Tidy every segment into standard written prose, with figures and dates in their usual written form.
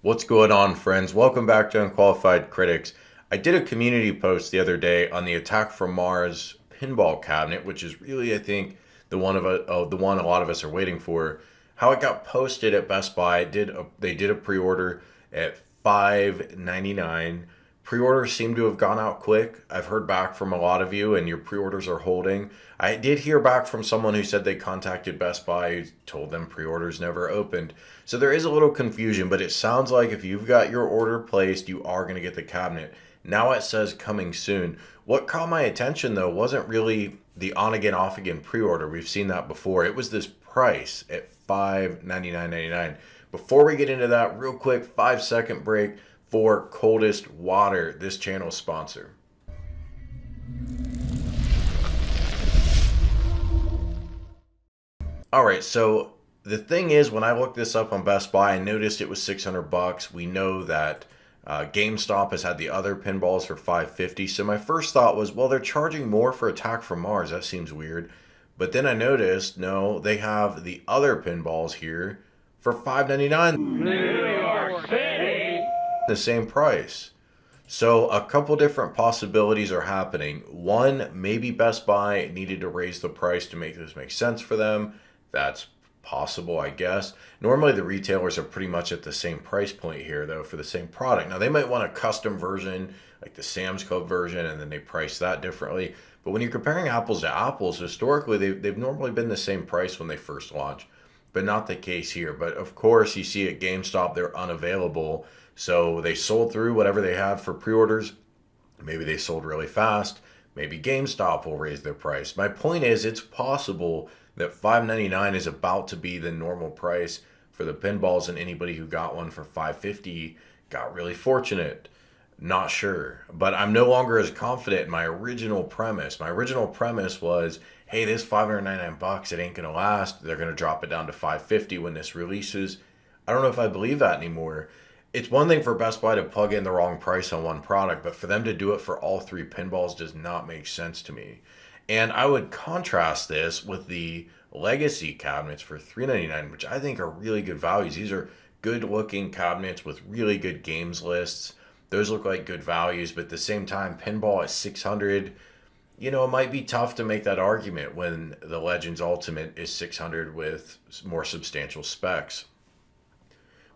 What's going on, friends? Welcome back to Unqualified Critics. I did a community post the other day on the Attack from Mars pinball cabinet, which is really, I think, the one a lot of us are waiting for. How it got posted at Best Buy, they did a pre-order at $5.99. Pre-orders seem to have gone out quick. I've heard back from a lot of you, and your pre-orders are holding. I did hear back from someone who said they contacted Best Buy, who told them pre-orders never opened. So there is a little confusion, but it sounds like if you've got your order placed, you are going to get the cabinet. Now it says coming soon. What caught my attention though wasn't really the on again off again pre-order. We've seen that before. It was this price at $599.99. Before we get into that, real quick, 5-second break for Coldest Water, this channel sponsor. All right, so the thing is, when I looked this up on Best Buy, I noticed it was $600. We know that GameStop has had the other pinballs for $550. So my first thought was, well, they're charging more for Attack from Mars. That seems weird. But then I noticed, no, they have the other pinballs here for $599. New York City! The same price. So a couple different possibilities are happening. One, maybe Best Buy needed to raise the price to make this make sense for them. That's possible, I guess. Normally the retailers are pretty much at the same price point here though for the same product. Now they might want a custom version like the Sam's Club version and then they price that differently. But when you're comparing apples to apples, historically they've normally been the same price when they first launch, but not the case here. But of course you see at GameStop they're unavailable. So they sold through whatever they had for pre-orders. Maybe they sold really fast. Maybe GameStop will raise their price. My point is it's possible that $599 is about to be the normal price for the pinballs, and anybody who got one for $550 got really fortunate. Not sure, but I'm no longer as confident in my original premise. My original premise was, hey, this $599, it ain't gonna last. They're gonna drop it down to $550 when this releases. I don't know if I believe that anymore. It's one thing for Best Buy to plug in the wrong price on one product, but for them to do it for all three pinballs does not make sense to me. And I would contrast this with the legacy cabinets for $399, which I think are really good values. These are good looking cabinets with really good games lists. Those look like good values, but at the same time, pinball at $600, you know, it might be tough to make that argument when the Legends Ultimate is $600 with more substantial specs.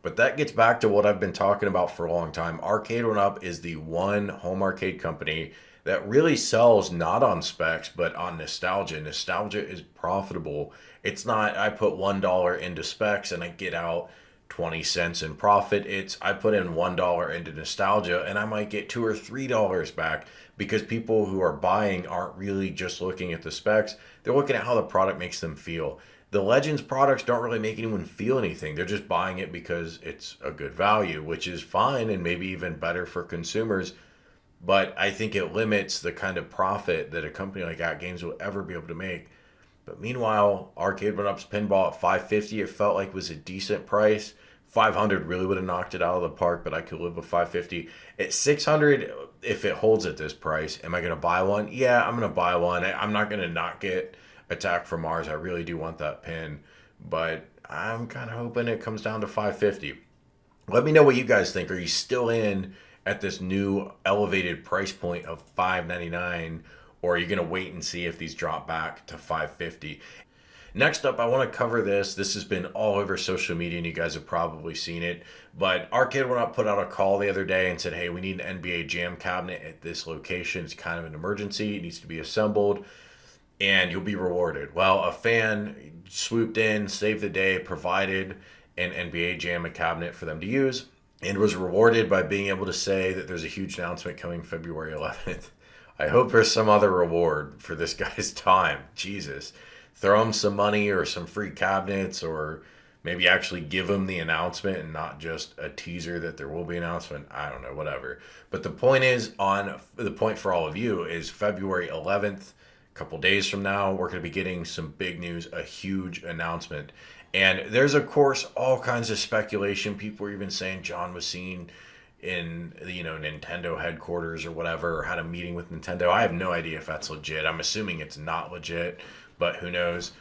But that gets back to what I've been talking about for a long time. Arcade1up is the one home arcade company that really sells not on specs, but on nostalgia. Nostalgia is profitable. It's not, I put $1 into specs and I get out 20 cents in profit. It's, I put in $1 into nostalgia and I might get $2 or $3 back because people who are buying aren't really just looking at the specs. They're looking at how the product makes them feel. The Legends products don't really make anyone feel anything. They're just buying it because it's a good value, which is fine and maybe even better for consumers. But I think it limits the kind of profit that a company like At Games will ever be able to make. But meanwhile, Arcade1up's pinball at $550, it felt like was a decent price. $500 really would have knocked it out of the park, but I could live with $550. At $600, if it holds at this price, am I going to buy one? Yeah, I'm going to buy one. I'm not going to not get Attack from Mars. I really do want that pin, but I'm kind of hoping it comes down to $550. Let me know what you guys think. Are you still in at this new elevated price point of $599, or are you going to wait and see if these drop back to $550? Next up, I want to cover this. This has been all over social media, and you guys have probably seen it. But Arcade1up put out a call the other day and said, hey, we need an NBA Jam cabinet at this location. It's kind of an emergency. It needs to be assembled, and you'll be rewarded. Well, a fan swooped in, saved the day, provided an NBA Jam cabinet for them to use, and was rewarded by being able to say that there's a huge announcement coming February 11th. I hope there's some other reward for this guy's time. Jesus. Throw him some money or some free cabinets, or maybe actually give him the announcement and not just a teaser that there will be an announcement. I don't know, whatever. But the point is, on the point for all of you is February 11th, a couple days from now, we're going to be getting some big news, a huge announcement. And there's, of course, all kinds of speculation. People are even saying John was seen in, Nintendo headquarters or whatever, or had a meeting with Nintendo. I have no idea if that's legit. I'm assuming it's not legit, but who knows?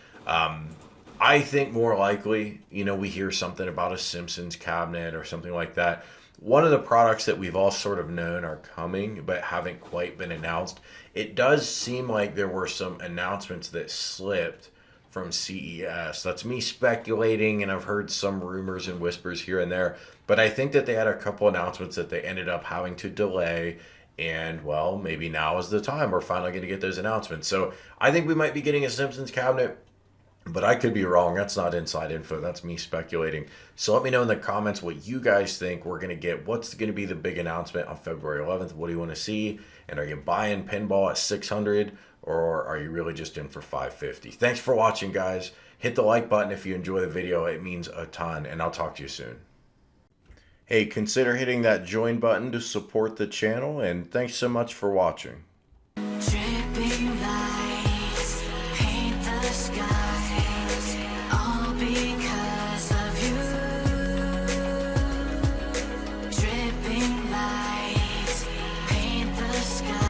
I think more likely, we hear something about a Simpsons cabinet or something like that. One of the products that we've all sort of known are coming but haven't quite been announced. It does seem like there were some announcements that slipped from CES. That's me speculating, and I've heard some rumors and whispers here and there. But I think that they had a couple announcements that they ended up having to delay. And well, maybe now is the time. We're finally going to get those announcements. So I think we might be getting a Simpsons cabinet, but I could be wrong. That's not inside info. That's me speculating. So let me know in the comments what you guys think we're going to get. What's going to be the big announcement on February 11th? What do you want to see? And are you buying pinball at 600, or are you really just in for 550? Thanks for watching, guys. Hit the like button if you enjoy the video. It means a ton, and I'll talk to you soon. Hey, consider hitting that join button to support the channel, and thanks so much for watching.